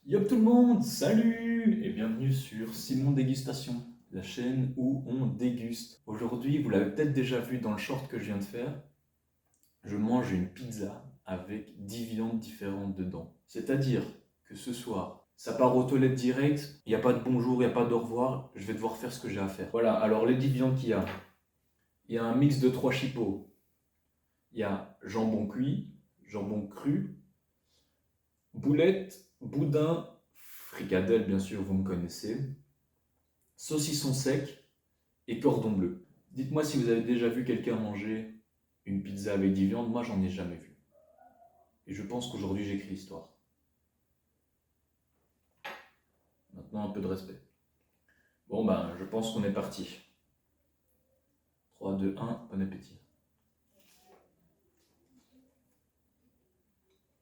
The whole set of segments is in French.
Yop tout le monde, salut et bienvenue sur Simon Dégustation, la chaîne où on déguste. Aujourd'hui, vous l'avez peut-être déjà vu dans le short que je viens de faire, je mange une pizza avec 10 viandes différentes dedans. C'est-à-dire que ce soir, ça part aux toilettes direct, il n'y a pas de bonjour, il n'y a pas d'au revoir, je vais devoir faire ce que j'ai à faire. Voilà, alors les 10 viandes qu'il y a, il y a un mix de 3 chipots, il y a jambon cuit, jambon cru, boulettes, boudin, fricadelle bien sûr, vous me connaissez, saucisson sec et cordon bleu. Dites-moi si vous avez déjà vu quelqu'un manger une pizza avec 10 viandes, moi j'en ai jamais vu. Et je pense qu'aujourd'hui j'écris l'histoire. Maintenant un peu de respect. Bon ben je pense qu'on est parti. 3, 2, 1, bon appétit.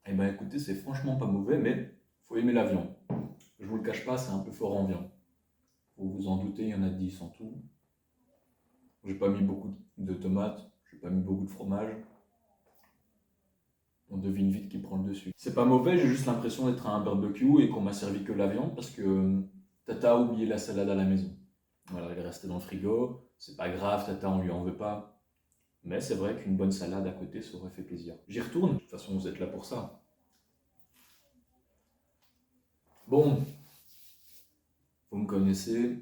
Eh ben écoutez, c'est franchement pas mauvais, mais faut aimer la viande. Je vous le cache pas, c'est un peu fort en viande. Vous vous en doutez, il y en a 10 en tout. J'ai pas mis beaucoup de tomates, j'ai pas mis beaucoup de fromage. On devine vite qui prend le dessus. C'est pas mauvais, j'ai juste l'impression d'être à un barbecue et qu'on m'a servi que la viande parce que Tata a oublié la salade à la maison. Voilà, elle est restée dans le frigo. C'est pas grave, Tata, on lui en veut pas. Mais c'est vrai qu'une bonne salade à côté, ça aurait fait plaisir. J'y retourne, de toute façon, vous êtes là pour ça. Bon, vous me connaissez,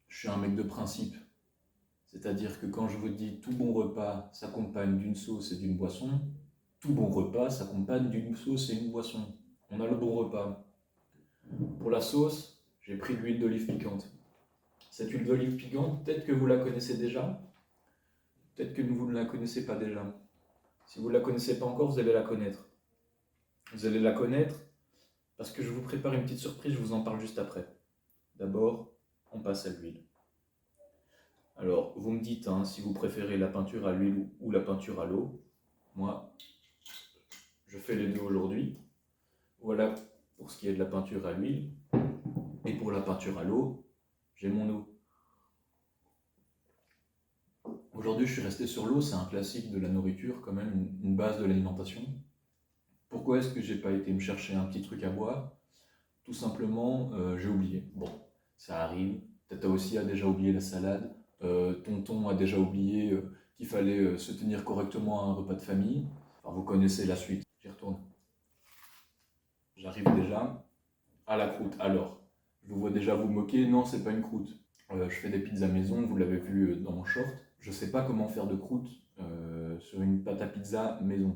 je suis un mec de principe. C'est-à-dire que quand je vous dis tout bon repas s'accompagne d'une sauce et d'une boisson, tout bon repas s'accompagne d'une sauce et une boisson. On a le bon repas. Pour la sauce, j'ai pris de l'huile d'olive piquante. Cette huile d'olive piquante, peut-être que vous la connaissez déjà, peut-être que vous ne la connaissez pas déjà. Si vous ne la connaissez pas encore, vous allez la connaître. Vous allez la connaître parce que je vous prépare une petite surprise, je vous en parle juste après. D'abord, on passe à l'huile. Alors, vous me dites si vous préférez la peinture à l'huile ou la peinture à l'eau. Moi, je fais les deux aujourd'hui. Voilà pour ce qui est de la peinture à l'huile. Et pour la peinture à l'eau, j'ai mon eau. Aujourd'hui, je suis resté sur l'eau, c'est un classique de la nourriture, quand même, une base de l'alimentation. Pourquoi est-ce que j'ai pas été me chercher un petit truc à boire? Tout simplement, j'ai oublié. Bon, ça arrive. Tata aussi a déjà oublié la salade. Tonton a déjà oublié qu'il fallait se tenir correctement à un repas de famille. Enfin, vous connaissez la suite. J'y retourne. J'arrive déjà à la croûte. Alors, je vous vois déjà vous moquer. Non, c'est pas une croûte. Je fais des pizzas maison, vous l'avez vu dans mon short. Je ne sais pas comment faire de croûte sur une pâte à pizza maison.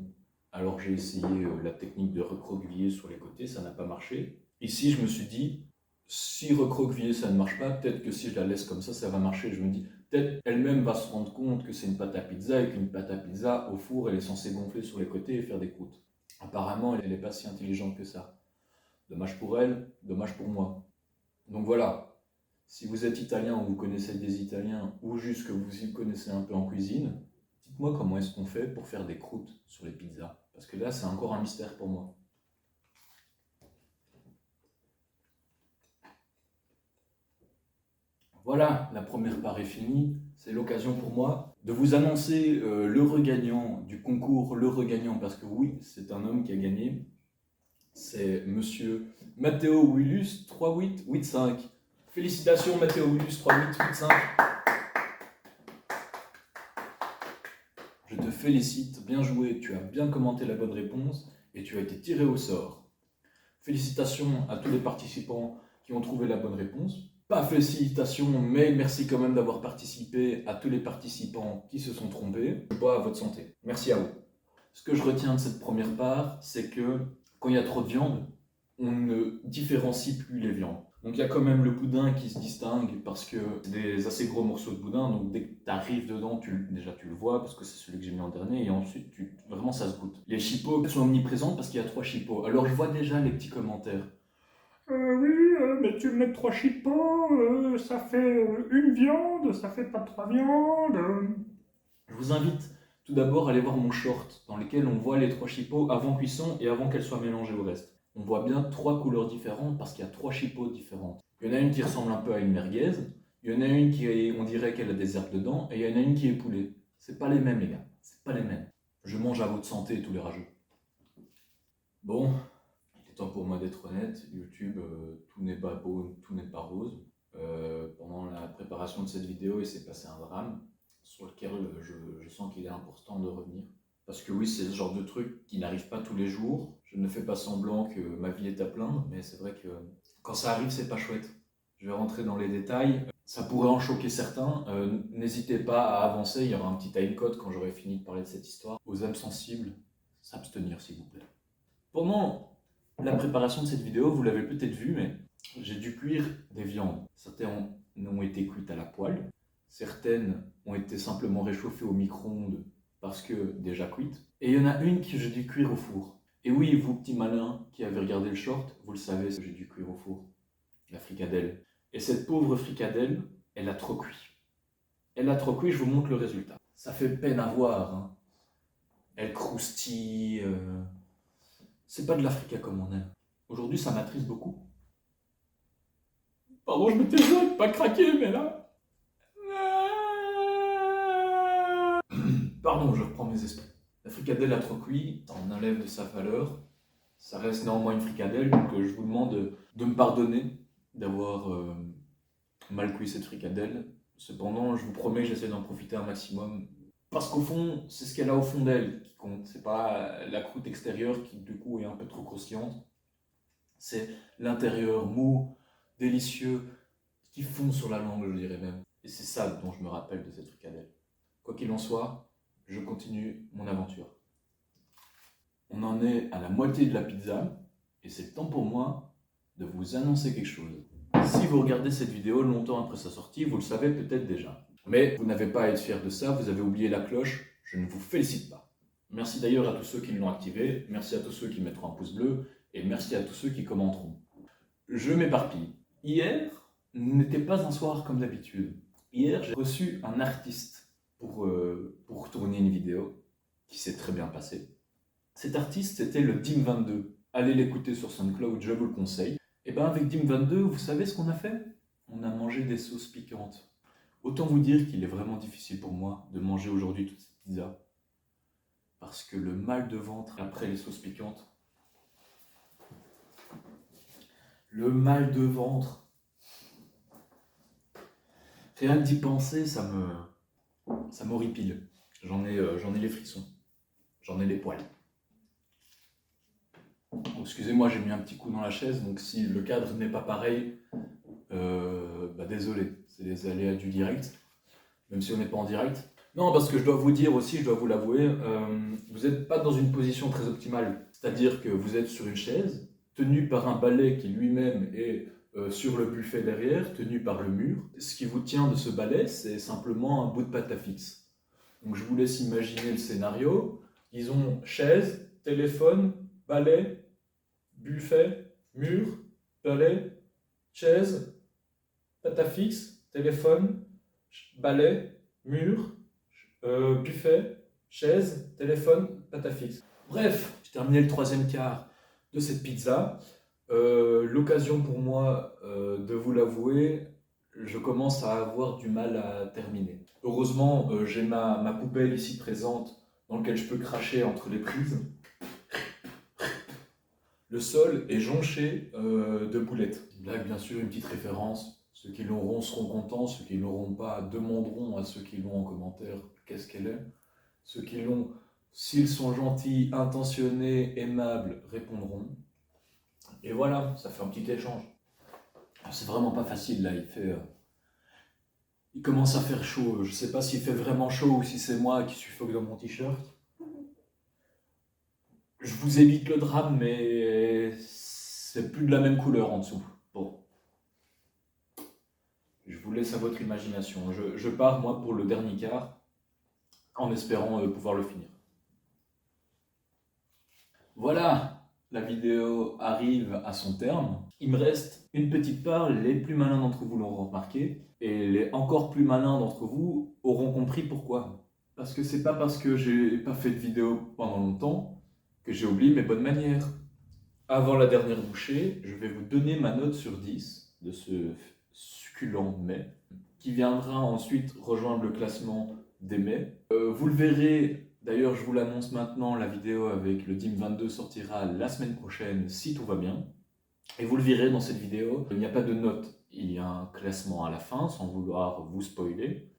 Alors j'ai essayé la technique de recroqueviller sur les côtés, ça n'a pas marché. Ici, je me suis dit, si recroqueviller ça ne marche pas, peut-être que si je la laisse comme ça va marcher. Je me dis, peut-être elle-même va se rendre compte que c'est une pâte à pizza et qu'une pâte à pizza au four, elle est censée gonfler sur les côtés et faire des croûtes. Apparemment, elle n'est pas si intelligente que ça. Dommage pour elle, dommage pour moi. Donc voilà, si vous êtes italien ou vous connaissez des Italiens ou juste que vous y connaissez un peu en cuisine, dites-moi comment est-ce qu'on fait pour faire des croûtes sur les pizzas. Parce que là, c'est encore un mystère pour moi. Voilà, la première part est finie. C'est l'occasion pour moi de vous annoncer l'heureux gagnant du concours. L'heureux gagnant, parce que oui, c'est un homme qui a gagné. C'est monsieur Matteo Willus 3885. Félicitations Matteo Willus 3885. Je te félicite, bien joué, tu as bien commenté la bonne réponse et tu as été tiré au sort. Félicitations à tous les participants qui ont trouvé la bonne réponse. Pas félicitations, mais merci quand même d'avoir participé à tous les participants qui se sont trompés. Je bois à votre santé. Merci à vous. Ce que je retiens de cette première part, c'est que quand il y a trop de viande, on ne différencie plus les viandes. Donc il y a quand même le boudin qui se distingue parce que c'est des assez gros morceaux de boudin, donc dès que tu arrives dedans, déjà tu le vois parce que c'est celui que j'ai mis en dernier, et ensuite vraiment ça se goûte. Les chipots sont omniprésents parce qu'il y a 3 chipots. Alors je vois déjà les petits commentaires. Oui, mais tu mets 3 chipots, ça fait une viande, ça fait pas 3 viandes. Je vous invite tout d'abord à aller voir mon short dans lequel on voit les 3 chipots avant cuisson et avant qu'elles soient mélangées au reste. On voit bien 3 couleurs différentes parce qu'il y a 3 chipots différentes. Il y en a une qui ressemble un peu à une merguez, il y en a une on dirait qu'elle a des herbes dedans, et il y en a une qui est poulet. C'est pas les mêmes les gars, c'est pas les mêmes. Je mange à votre santé tous les rageux. Bon, il Autant pour moi d'être honnête, YouTube, tout n'est pas beau, tout n'est pas rose. Pendant la préparation de cette vidéo, il s'est passé un drame sur lequel je sens qu'il est important de revenir. Parce que oui, c'est ce genre de truc qui n'arrive pas tous les jours. Je ne fais pas semblant que ma vie est à plaindre, mais c'est vrai que quand ça arrive, c'est pas chouette. Je vais rentrer dans les détails. Ça pourrait en choquer certains. N'hésitez pas à avancer, il y aura un petit timecode quand j'aurai fini de parler de cette histoire. Aux âmes sensibles, s'abstenir s'il vous plaît. Pendant la préparation de cette vidéo, vous l'avez peut-être vu, mais j'ai dû cuire des viandes. Certaines ont été cuites à la poêle, certaines ont été simplement réchauffées au micro-ondes parce que déjà cuites, et il y en a une que j'ai dû cuire au four. Et oui, vous petits malins qui avez regardé le short, vous le savez, ce que j'ai dû cuire au four. La fricadelle. Et cette pauvre fricadelle, elle a trop cuit. Elle a trop cuit, je vous montre le résultat. Ça fait peine à voir, hein. Elle croustille. C'est pas de l'Africa comme on aime. Aujourd'hui, ça m'attriste beaucoup. Pardon, je m'étais joué de pas craquer, mais là... Pardon, je reprends mes esprits. La fricadelle a trop cuit, on enlève de sa valeur. Ça reste néanmoins une fricadelle, donc je vous demande de me pardonner d'avoir mal cuit cette fricadelle. Cependant, je vous promets que j'essaie d'en profiter un maximum. Parce qu'au fond, c'est ce qu'elle a au fond d'elle qui compte. C'est pas la croûte extérieure qui, du coup, est un peu trop croustillante. C'est l'intérieur mou, délicieux, qui fond sur la langue, je dirais même. Et c'est ça dont je me rappelle de cette fricadelle. Quoi qu'il en soit, je continue mon aventure. On en est à la moitié de la pizza, et c'est le temps pour moi de vous annoncer quelque chose. Si vous regardez cette vidéo longtemps après sa sortie, vous le savez peut-être déjà. Mais vous n'avez pas à être fier de ça, vous avez oublié la cloche, je ne vous félicite pas. Merci d'ailleurs à tous ceux qui l'ont activée, merci à tous ceux qui mettront un pouce bleu, et merci à tous ceux qui commenteront. Je m'éparpille. Hier n'était pas un soir comme d'habitude. Hier, j'ai reçu un artiste pour tourner une vidéo qui s'est très bien passée. Cet artiste, c'était le Dim22. Allez l'écouter sur SoundCloud, je vous le conseille. Et bien avec Dim22, vous savez ce qu'on a fait? On a mangé des sauces piquantes. Autant vous dire qu'il est vraiment difficile pour moi de manger aujourd'hui toute cette pizza. Parce que le mal de ventre après les sauces piquantes, le mal de ventre, rien que d'y penser, ça m'horripile. J'en ai les frissons, j'en ai les poils. Excusez-moi, j'ai mis un petit coup dans la chaise, donc si le cadre n'est pas pareil, désolé, c'est les aléas du direct, même si on n'est pas en direct. Non, parce que je dois vous dire aussi, je dois vous l'avouer, vous n'êtes pas dans une position très optimale. C'est-à-dire que vous êtes sur une chaise, tenu par un balai qui lui-même est sur le buffet derrière, tenu par le mur. Ce qui vous tient de ce balai, c'est simplement un bout de pâte à fixe. Donc je vous laisse imaginer le scénario. Disons chaise, téléphone, balai, buffet, mur, balai, chaise, pâte à fixe, téléphone, balai, mur, buffet, chaise, téléphone, pâte à fixe. Bref, j'ai terminé le troisième quart de cette pizza. L'occasion pour moi de vous l'avouer, je commence à avoir du mal à terminer. Heureusement, j'ai ma poubelle ici présente dans laquelle je peux cracher entre les prises. Le sol est jonché de boulettes. Une blague, bien sûr, une petite référence. Ceux qui l'auront seront contents, ceux qui ne l'auront pas demanderont à ceux qui l'ont en commentaire qu'est-ce qu'elle est. Ceux qui l'ont, s'ils sont gentils, intentionnés, aimables, répondront. Et voilà, ça fait un petit échange. C'est vraiment pas facile là, il commence à faire chaud. Je sais pas s'il fait vraiment chaud ou si c'est moi qui suffoque dans mon t-shirt. Je vous évite le drame, mais c'est plus de la même couleur en dessous. Bon. Je vous laisse à votre imagination. Je pars, moi, pour le dernier quart, en espérant pouvoir le finir. Voilà, la vidéo arrive à son terme. Il me reste une petite part, les plus malins d'entre vous l'auront remarqué, et les encore plus malins d'entre vous auront compris pourquoi. Parce que c'est pas parce que j'ai pas fait de vidéo pendant longtemps que j'ai oublié mes bonnes manières. Avant la dernière bouchée, je vais vous donner ma note sur 10 de ce succulent mets, qui viendra ensuite rejoindre le classement des mets. Vous le verrez D'ailleurs, je vous l'annonce maintenant, la vidéo avec le DIM 22 sortira la semaine prochaine si tout va bien. Et vous le verrez dans cette vidéo, il n'y a pas de note, il y a un classement à la fin, sans vouloir vous spoiler.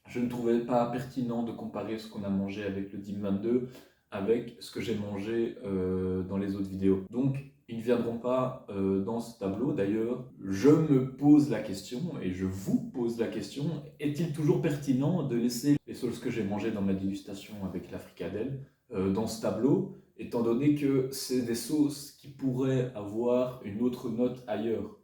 Je ne trouvais pas pertinent de comparer ce qu'on a mangé avec le DIM 22 avec ce que j'ai mangé dans les autres vidéos. Donc, ils ne viendront pas dans ce tableau. D'ailleurs, je me pose la question, et je vous pose la question, est-il toujours pertinent de laisser les sauces que j'ai mangées dans ma dégustation avec la fricadelle dans ce tableau, étant donné que c'est des sauces qui pourraient avoir une autre note ailleurs?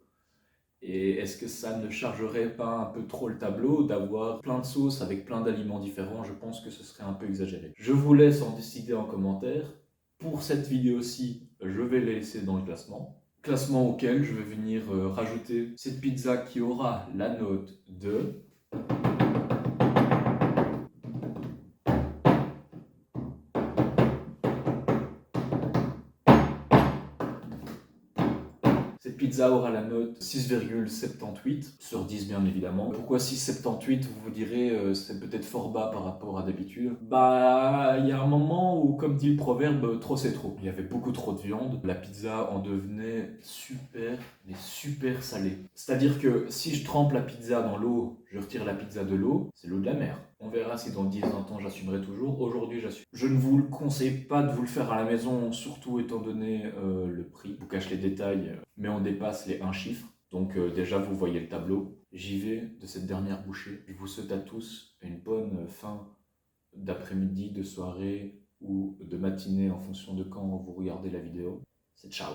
Et est-ce que ça ne chargerait pas un peu trop le tableau d'avoir plein de sauces avec plein d'aliments différents? Je pense que ce serait un peu exagéré. Je vous laisse en décider en commentaire. Pour cette vidéo-ci, je vais les laisser dans le classement. Classement auquel je vais venir rajouter cette pizza qui aura la note de... Cette pizza aura la note 6,78 sur 10 bien évidemment. Pourquoi 6,78? Vous vous direz, c'est peut-être fort bas par rapport à d'habitude. Bah, il y a un moment où, comme dit le proverbe, trop c'est trop. Il y avait beaucoup trop de viande. La pizza en devenait super, mais super salée. C'est-à-dire que si je trempe la pizza dans l'eau, je retire la pizza de l'eau, c'est l'eau de la mer. On verra si dans 10 ans j'assumerai toujours. Aujourd'hui, j'assume. Je ne vous le conseille pas de vous le faire à la maison, surtout étant donné le prix. Je vous cache les détails, mais on dépasse les 1 chiffre. Donc déjà, vous voyez le tableau. J'y vais de cette dernière bouchée. Je vous souhaite à tous une bonne fin d'après-midi, de soirée ou de matinée en fonction de quand vous regardez la vidéo. C'est ciao!